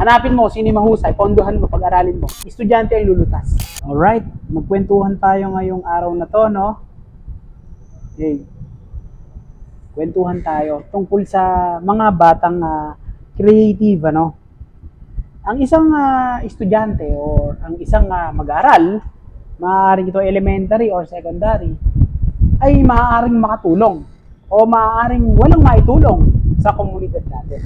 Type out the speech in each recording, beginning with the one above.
Hanapin mo sino mahusay, pondohan mo, pag-aralin mo. Estudyante ang lulutas. Alright, magkwentuhan tayo ngayong araw na to, no? Okay. Kwentuhan tayo tungkol sa mga batang creative, ano? Ang isang estudyante or ang isang mag-aaral, maaaring ito elementary or secondary, ay maaaring makatulong o maaaring walang maitulong sa komunidad natin.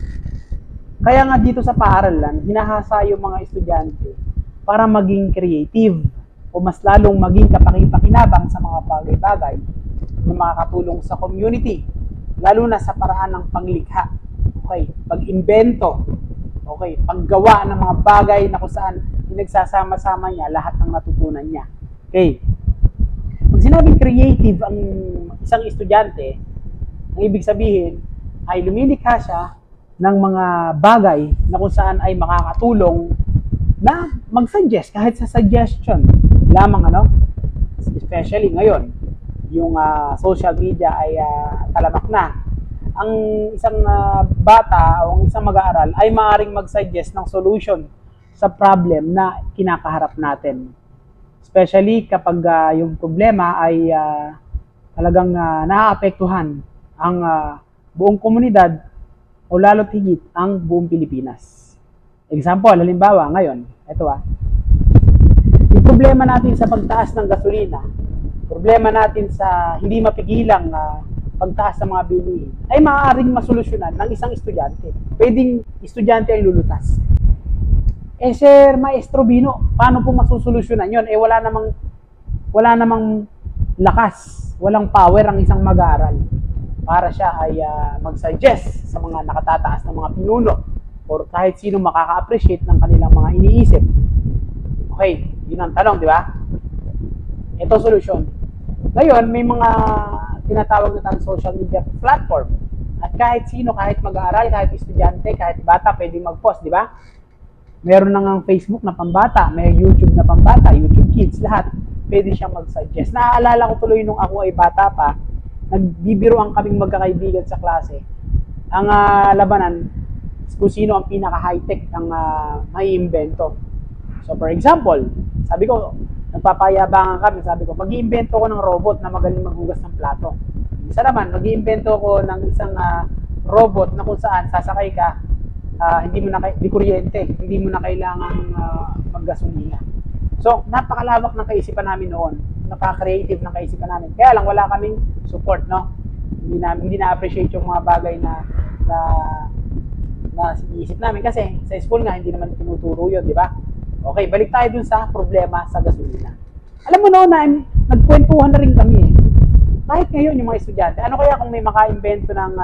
Kaya nga dito sa paaralan, hinahasa yung mga estudyante para maging creative o mas lalong maging kapaki-pakinabang sa mga bagay-bagay na makakatulong sa community, lalo na sa paraan ng panglikha, okay, pag-imbento, okay, paggawa ng mga bagay na kung saan pinagsasama-sama niya lahat ng natutunan niya. Okay. Pag sinabing creative ang isang estudyante, ang ibig sabihin ay lumilikha siya ng mga bagay na kung saan ay makakatulong na mag-suggest kahit sa suggestion lamang, ano, especially ngayon yung social media ay talamak na. Ang isang bata o ang isang mag-aaral ay maaaring mag-suggest ng solution sa problem na kinakaharap natin, especially kapag yung problema ay talagang naaapektuhan ang buong komunidad o lalo't higit ang buong Pilipinas. Example, halimbawa, ngayon, ito yung problema natin sa pagtaas ng gasolina, problema natin sa hindi mapigilang pagtaas ng mga bilihin, ay maaaring masolusyonan ng isang estudyante. Pwedeng estudyante ang lulutas. Sir Maestro Bino, paano po masusolusyonan yon? Wala namang lakas, walang power ang isang mag-aaral para siya ay mag-suggest sa mga nakatataas ng mga pinuno or kahit sino makaka-appreciate ng kanilang mga iniisip. Okay, yun ang tanong, di ba? Ito solusyon. Ngayon, may mga tinatawag na tayong social media platform. At kahit sino, kahit mag-aaral, kahit estudyante, kahit bata, pwedeng mag-post, di ba? Meron na ng Facebook na pambata, may YouTube na pambata, YouTube Kids, lahat. Pwede siyang mag-suggest. Naaalala ko tuloy nung ako ay bata pa, nagbibiroan kaming magkakaibigan sa klase. Ang labanan, kung sino ang pinaka-high-tech ang maiimbento. So for example, sabi ko, nagpapayabangan kami, sabi ko, mag-iimbento ko ng robot na magaling maghugas ng plato. Isa naman, mag-iimbento ko ng isang robot na kung saan sasakay ka, hindi mo na di kuryente, hindi mo na kailangan maggasolina. So, napakalawak ng kaisipan namin noon, napaka-creative ng kaisipan namin. Kaya lang wala kaming support, no? Hindi na-appreciate yung mga bagay na siniisip namin kasi sa school nga hindi naman tinuturo yun, di ba? Okay, balik tayo dun sa problema sa gasolina. Alam mo noon na nagkwentuhan na rin kami. Kahit ngayon yung mga estudyante, ano kaya kung may maka-invento ng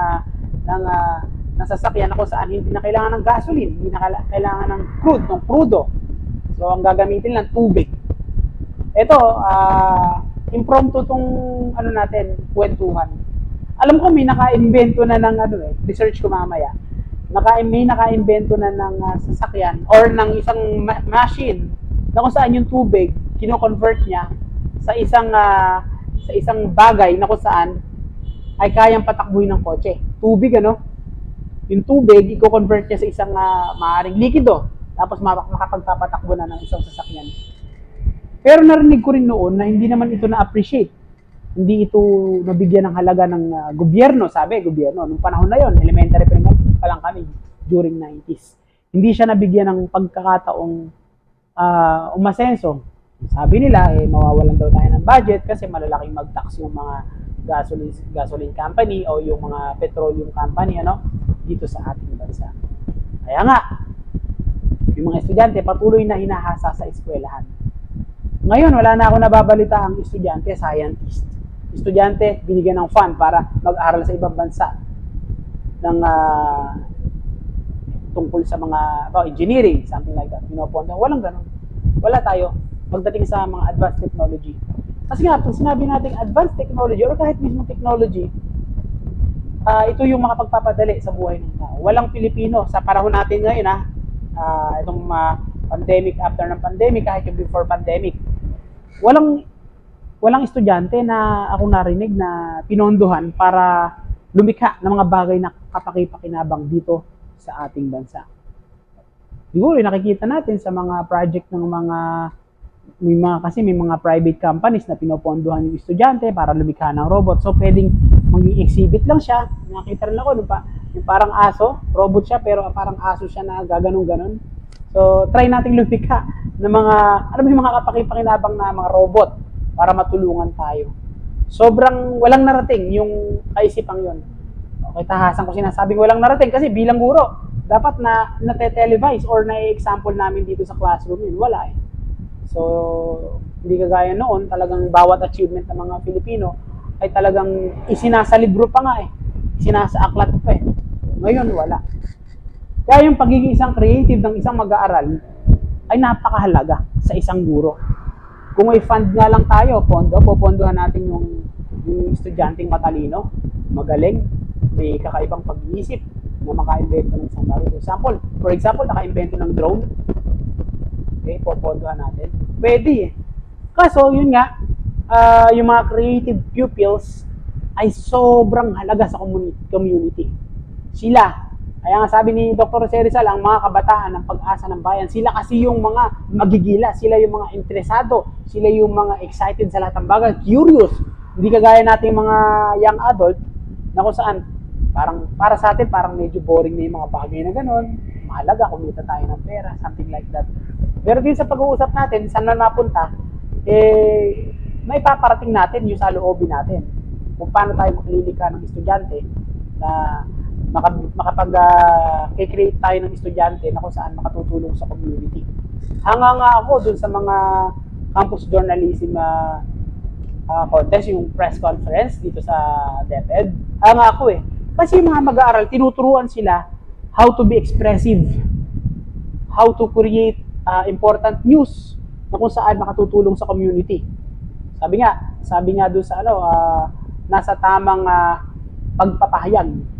sasakyan ako saan hindi na kailangan ng gasoline, hindi na kailangan ng crudo. So, ang gagamitin lang, tubig. Ito, impromptu tong kwentuhan. Alam ko may naka-invento na ng research ko mamaya. May naka-invento na ng sasakyan or ng isang machine na kung saan yung tubig, kino-convert niya sa isang bagay na kung saan ay kayang patakbuhin ng kotse. Tubig, yung tubig, i-convert niya sa isang maaaring likido. Tapos makapagpapatakbo na ng isang sasakyan. Pero narinig ko rin noon na hindi naman ito na-appreciate. Hindi ito nabigyan ng halaga ng gobyerno, gobyerno. Nung panahon na yon, elementary pa lang kami during 90s. Hindi siya nabigyan ng pagkakataong umasenso. Sabi nila, mawawalan daw tayo ng budget kasi malalaking mag-tax yung mga gasoline company o yung mga petroleum company, dito sa ating bansa. Kaya nga, yung mga estudyante patuloy na hinahasa sa eskwelahan. Ngayon, wala na ako nababalita ang estudyante, scientist. Estudyante, binigyan ng fund para mag-aral sa ibang bansa ng tungkol sa mga engineering, something like that. Walang ganun. Wala tayo pagdating sa mga advanced technology. Kasi nga, pag sinabi natin advanced technology or kahit mismo technology, ito yung makapagpapadali sa buhay ng tao. Walang Pilipino sa panahon natin ngayon, itong pandemic, after ng pandemic, kahit yung before pandemic, walang estudyante na ako narinig na pinondohan para lumikha ng mga bagay na kapaki-pakinabang dito sa ating bansa. Siguro nakikita natin sa mga project ng mga kasi may mga private companies na pinopondohan yung estudyante para lumikha ng robot. So pwedeng maging exhibit lang siya. Nakita rin ako yung parang aso, robot siya pero parang aso siya na gaganong-ganon. So try nating lumikha ng mga yung mga kapakipakinabang na mga robot para matulungan tayo. Sobrang walang narating yung kaisipang yon. Okay, tahasan ko sinasabing walang narating kasi bilang guro, dapat na na-televise or na-example namin dito sa classroom yun. Wala eh. So, hindi kagaya noon, talagang bawat achievement ng mga Pilipino ay talagang isinasa libro pa nga eh. Isinasa aklat pa eh. Ngayon, wala. Kaya yung pagiging isang creative ng isang mag-aaral ay napakahalaga sa isang guro. Kung may fund nga lang tayo, popondohan natin yung estudyanteng matalino, magaling, may kakaibang pag-iisip na maka-invento ng isang bagay. For example, naka-invento ng drone, okay, popondohan natin. Pwede eh. Kaso, yun nga, yung mga creative pupils ay sobrang halaga sa community. Sila, kaya nga sabi ni Dr. Jose Rizal, ang mga kabataan ng pag-asa ng bayan, sila kasi yung mga magigila, sila yung mga interesado, sila yung mga excited sa lahat ng bagay, curious. Hindi kagaya nating mga young adult na kung saan, parang, para sa atin, parang medyo boring na yung mga bagay na gano'n. Mahalaga, kumita tayo ng pera, something like that. Pero din sa pag-uusap natin, saan na napunta, may paparating natin yung sa loobin natin. Kung paano tayo makalilika ng estudyante na makapag-create tayo ng estudyante na kung saan makatutulong sa community. Hanga nga ako dun sa mga campus journalism contest, yung press conference dito sa DepEd. Hanga ako eh. Kasi yung mga mag-aaral, tinuturuan sila how to be expressive, how to create important news na kung saan makatutulong sa community. Sabi nga doon sa nasa tamang pagpapahayag.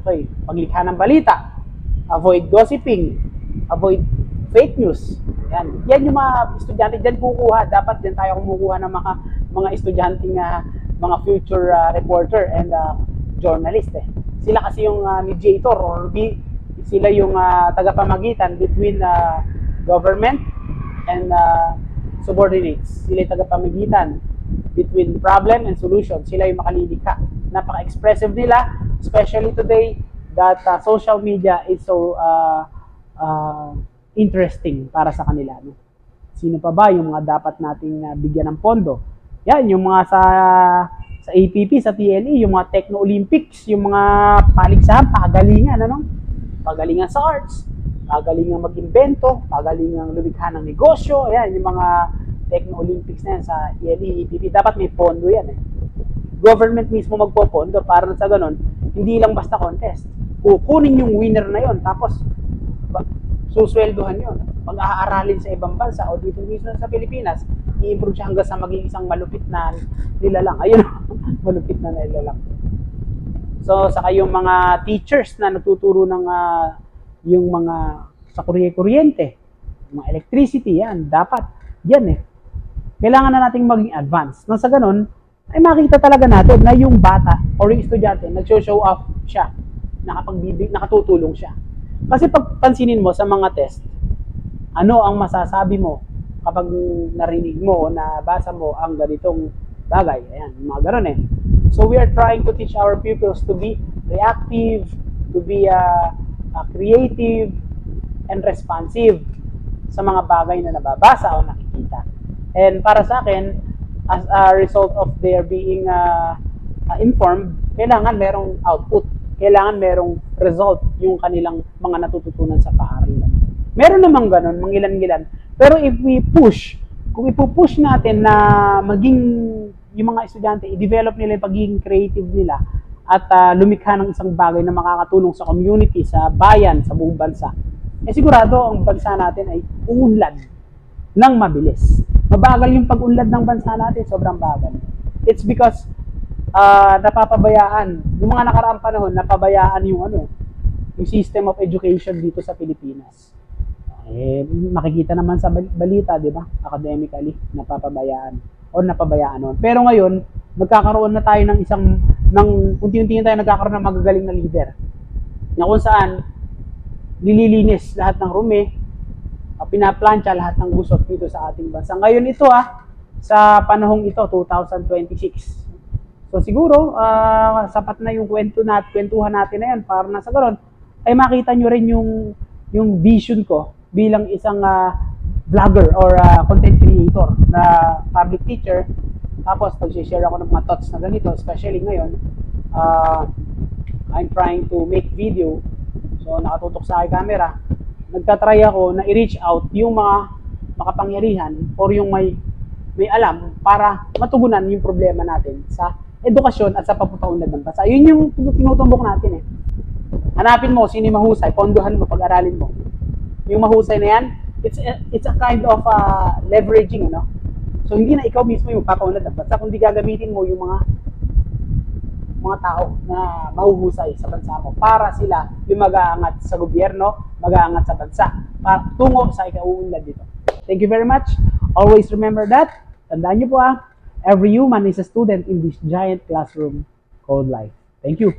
Okay, paglikha ng balita, avoid gossiping, avoid fake news. Yan yung mga estudyante diyan kukuha. Dapat din tayo kumukuha ng mga estudyante mga future reporter and journalist eh. Sila kasi yung mediator or sila yung tagapamagitan between government and subordinates. Sila yung tagapamagitan between problem and solution. Sila yung makalilikha. Napaka-expressive nila, especially today that social media is so interesting para sa kanila. No? Sino pa ba yung mga dapat nating bigyan ng pondo? Yan, yung mga sa APP, sa TLE, yung mga Techno-Olympics, yung mga paligsahan, pagalingan, pagalingan sa arts, pagalingan mag-invento, pagalingan lumikha ng negosyo, yan, yung mga Techno-Olympics na yan sa TLE, APP, dapat may pondo yan eh. Government mismo magpopondo para sa ganun, hindi lang basta contest. Kukunin yung winner na yon, tapos susweldohan yon. Pag-aaralin sa ibang bansa o dito mismo sa Pilipinas, i-improve siya hanggang sa maging isang malupit na nilalang. Ayun, malupit na nilalang. So, saka yung mga teachers na natuturo ng yung mga sa kuryente, mga electricity, yan, dapat, yan eh. Kailangan na nating maging advanced. Nang sa ganun, ay makita talaga natin na yung bata or yung estudyante nag-show off siya, nakatutulong siya. Kasi pag pansinin mo sa mga test, ano ang masasabi mo kapag narinig mo o nabasa mo ang ganitong bagay? Ayan, mga ganun eh. So we are trying to teach our pupils to be reactive, to be creative, and responsive sa mga bagay na nababasa o nakikita. And para sa akin, as a result of their being informed, kailangan merong output, kailangan merong result yung kanilang mga natututunan sa paaralan. Meron namang ganun, mangilan-ngilan. Pero if we push, kung ipupush natin na maging yung mga estudyante, i-develop nila yung pagiging creative nila at lumikha ng isang bagay na makakatulong sa community, sa bayan, sa buong bansa, sigurado ang bansa natin ay uunlad ng mabilis. Mabagal yung pag-unlad ng bansa natin, sobrang bagal. It's because napapabayaan, yung mga nakaraang panahon, napabayaan yung system of education dito sa Pilipinas. Makikita naman sa balita, di ba? Academically, napapabayaan noon. Pero ngayon, nagkakaroon na tayo unti-unti tayo nagkakaroon ng magagaling na leader. Na kung saan, nililinis lahat ng rumi, pinaplantsa lahat ng gusot dito sa ating bansa. Ngayon ito sa panahong ito, 2026. So siguro, sapat na yung kwentuhan natin na yan para na sa ganon, ay makita nyo rin yung vision ko bilang isang vlogger or content creator na public teacher. Tapos, pag-share ako ng mga thoughts na ganito, especially ngayon, I'm trying to make video. So, nakatutok sa aking camera. Nagtatry ako na i-reach out yung mga makapangyarihan or yung may alam para matugunan yung problema natin sa edukasyon at sa papupaunlad ng bansa. Yun yung tinutumbok natin eh. Hanapin mo sino yung mahusay, pondohan mo, pag-aralin mo. Yung mahusay na yan, it's a kind of leveraging, ano? So hindi na ikaw mismo yung magpapaunlad ng bansa, kundi gagamitin mo yung mga tao na mahuhusay sa bansa mo para sila yung mag-aangat sa gobyerno, mag-aangat sa bansa, para tungo sa ikauunlad dito. Thank you very much. Always remember that. Tandaan niyo po every human is a student in this giant classroom called life. Thank you.